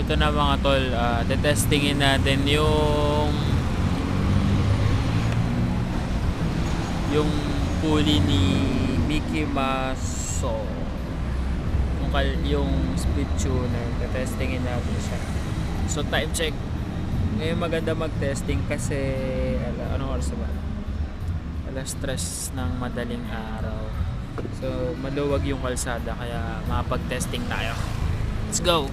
ito na mga tol, tetestingin natin yung pulley ni Mickey Maso, yung speed tuner. Tetestingin natin siya. So time check. Ngayon maganda mag-testing kasi anong oras ba? Alas 3 ng madaling araw. So maluwag yung kalsada kaya makapag-testing tayo. Let's go!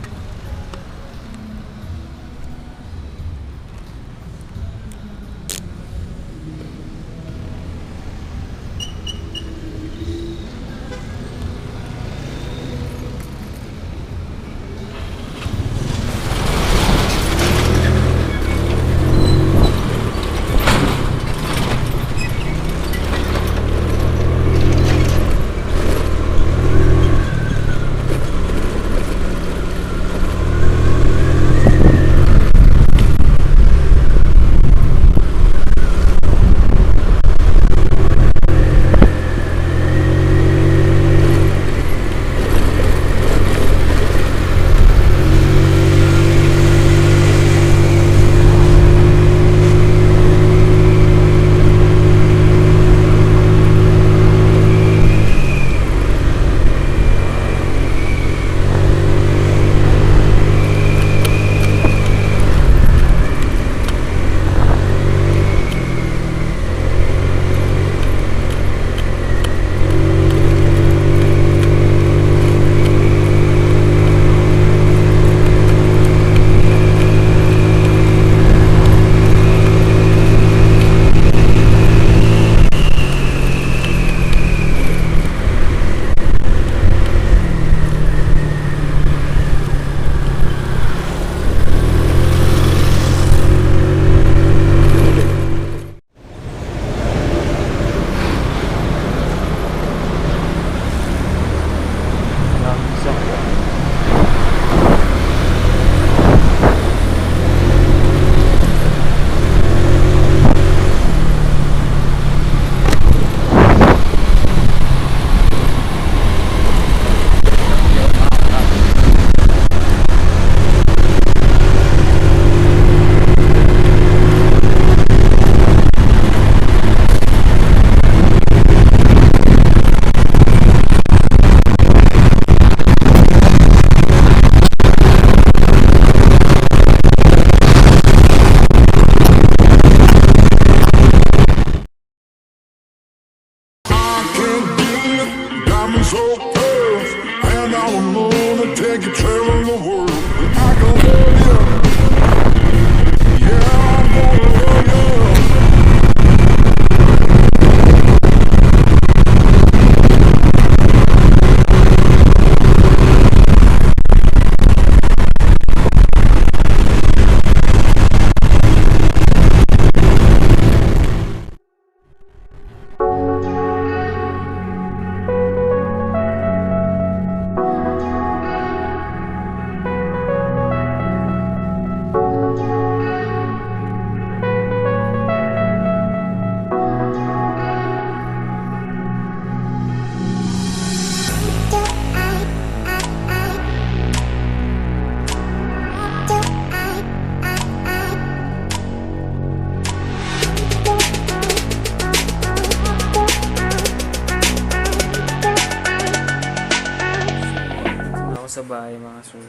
Sa bahay mga sir,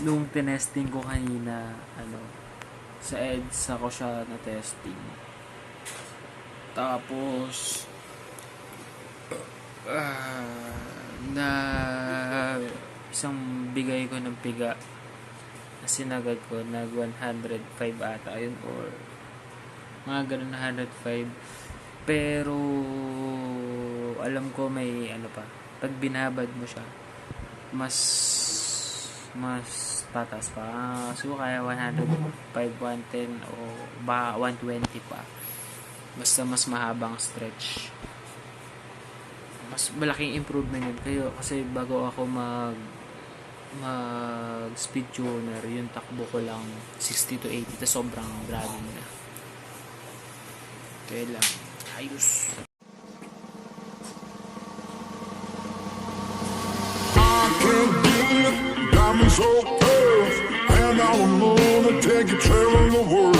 nung tinesting ko kanina sa EDS ako siya na testing, tapos na isang bigay ko ng piga na sinagad ko, nag 105 ata yun or mga ganun na 105, pero alam ko may pag binabad mo siya mas tatas pa. So kaya 105, 110 o ba 120 pa. Basta mas mahabang stretch. Mas malaking improvement yun kayo kasi bago ako mag speed tuner, yung takbo ko lang 60 to 80, tas sobrang grabe na. Kaya lang ayos. Got me so close. now I'm gonna take you traveling the world.